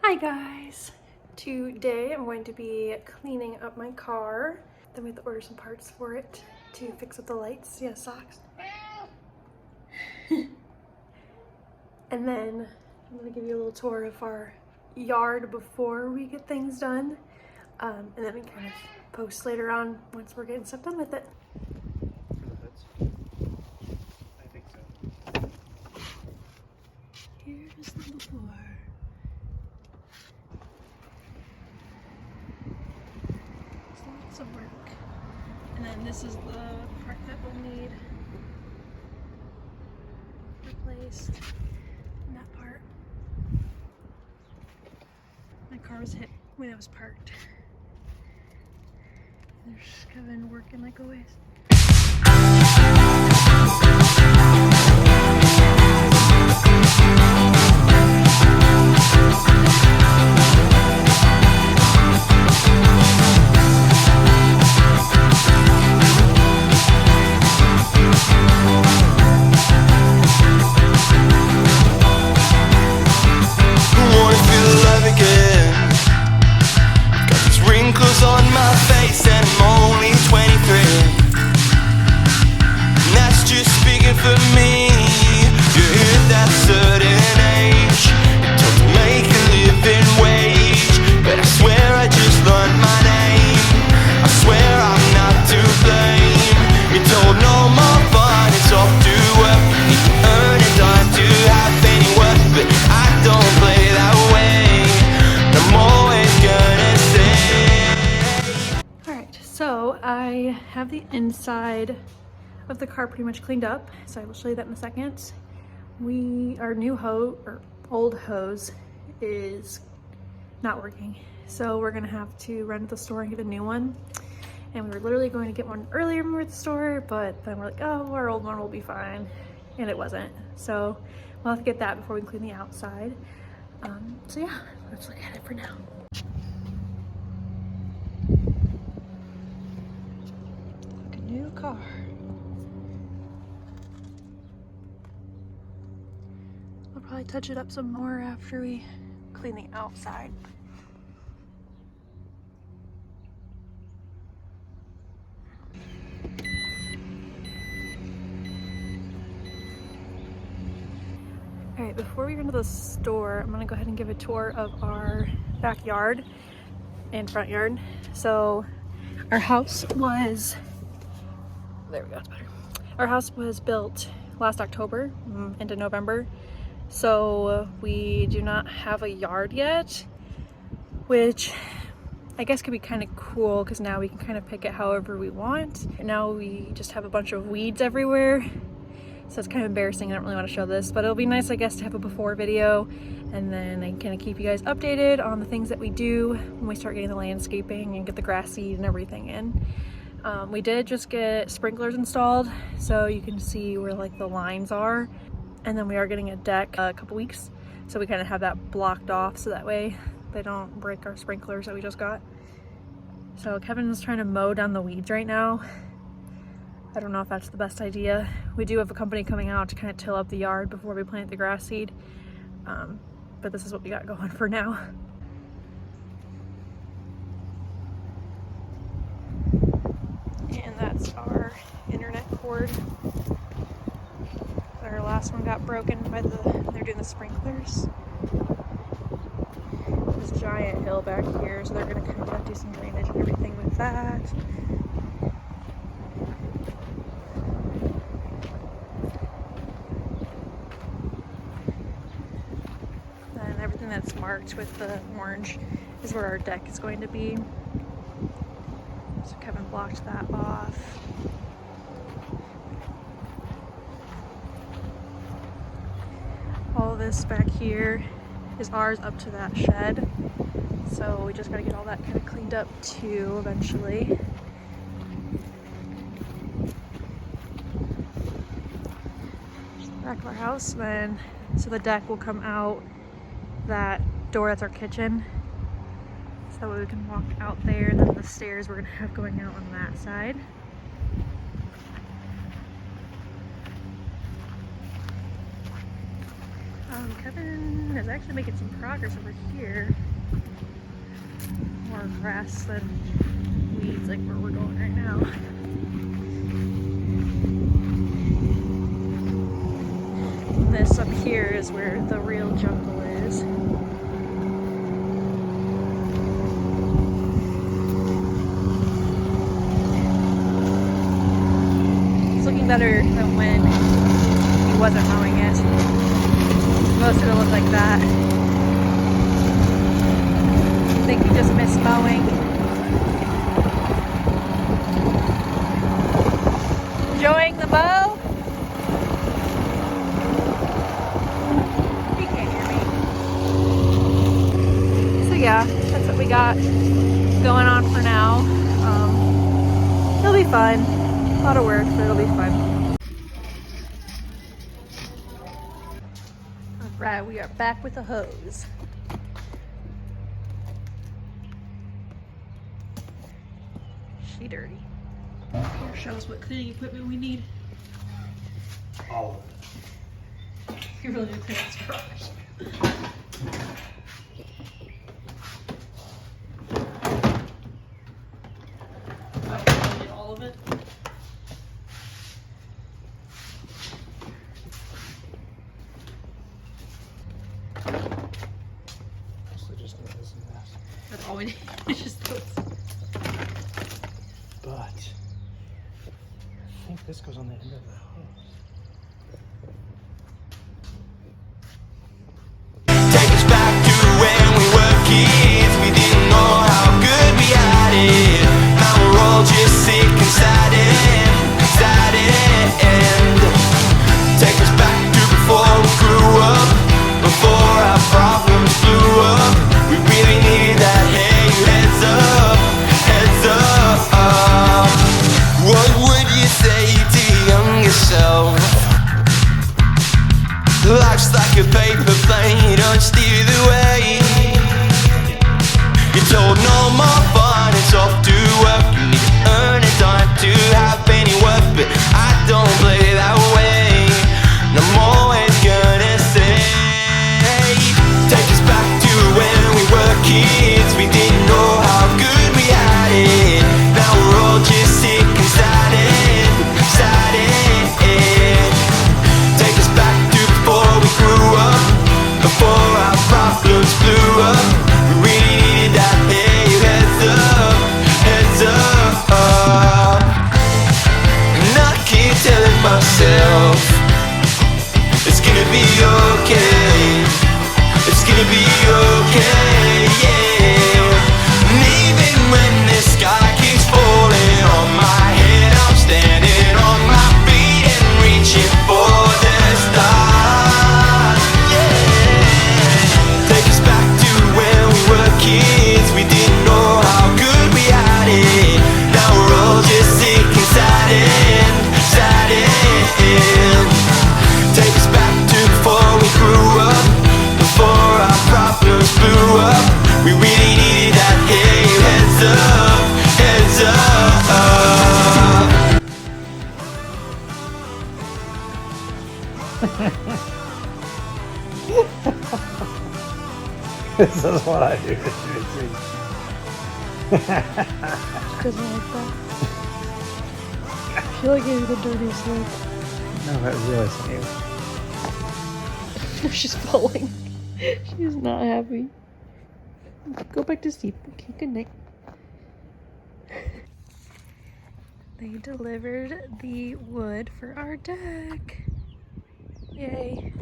Hi guys! Today I'm going to be cleaning up my car. Then we have to order some parts for it to fix up the lights. Yeah, socks. And then I'm going to give you a little tour of our yard before we get things done. And then we kind of post later on once we're getting stuff done with it. I think so. Here's the before. Lots of work. And then this is the part that will need replaced. And that part. My car was hit when it was parked. There's Kevin working like always. So I have the inside of the car pretty much cleaned up, so I will show you that in a second. Our new hose, or old hose, is not working, so we're gonna have to run to the store and get a new one. And we were literally going to get one earlier when we were at the store, but then we're like, oh, our old one will be fine, and it wasn't. So we'll have to get that before we clean the outside. So yeah, let's look at it for now. New car. I'll probably touch it up some more after we clean the outside. Alright, before we run to the store, I'm gonna go ahead and give a tour of our backyard and front yard. So our house was There we go, it's better. Our house was built last October into November, so we do not have a yard yet, which I guess could be kind of cool because now we can kind of pick it however we want. And now we just have a bunch of weeds everywhere, so it's kind of embarrassing. I don't really want to show this, but it'll be nice, I guess, to have a before video, and then I can kind of keep you guys updated on the things that we do when we start getting the landscaping and get the grass seed and everything in. We did just get sprinklers installed, so you can see where like the lines are. And then we are getting a deck a couple weeks, so we kind of have that blocked off so that way they don't break our sprinklers that we just got. So Kevin is trying to mow down the weeds right now. I don't know if that's the best idea. We do have a company coming out to kind of till up the yard before we plant the grass seed, but this is what we got going for now. And that's our internet cord. Our last one got broken by they're doing the sprinklers. This giant hill back here, so they're gonna kind of do some drainage and everything with that. And everything that's marked with the orange is where our deck is going to be. So Kevin blocked that off. All this back here is ours up to that shed. So we just gotta get all that kind of cleaned up too eventually. There's the back of our house then. So the deck will come out that door, that's our kitchen. So that way we can walk out there, and then the stairs we're gonna have going out on that side. Kevin Christina is actually making some progress over here. More grass than weeds, like where we're going right now. And this up here is where the real jungle is. It's looking better than when he wasn't mowing it. Most of it looked like that. I think he just missed mowing. Enjoying the mow? He can't hear me. So yeah, that's what we got going on for now. It'll be fun. A lot of work, but it'll be fun. Alright, we are back with the hose. She dirty. Here, show us what cleaning equipment we need. All of You really need to clean this garage. All of it? So just gonna listen to that. That's all we need. It's just those. But I think this goes on the end of the hose. Take us back to when we were kids. We didn't know how good we had it. Now we're all just sick and sad and take us back to before we grew up, before our problems blew up. We really needed that. Hey, heads up, heads up. What would you say to your younger self? Life's like a paper plane, don't steer the way. You're told no more fun, it's off to work. You need to earn a dime to have any worth, but I don't play that way. And I'm always gonna say, take us back to when we were kids. We didn't know how good we had it. Now we're all just sick and sad and take us back to before we grew up, before our problems blew up. We really needed that. Hey, heads up, heads up. And I keep telling myself it's gonna be okay. It's gonna be okay, yeah. And even when the sky keeps falling on my head, I'm standing on my feet and reaching for the stars, yeah. Take us back to when we were kids. We didn't know how good we had it. Now we're all just sick and sad and take us back to before we grew up, before our problems blew up. We really needed that. Hey, heads up, heads up. This is what I do. She doesn't like that. She like gave you the dirtiest look. No, that really funny. She's falling. She's not happy. Go back to sleep. Okay, good night. They delivered the wood for our deck. Yay.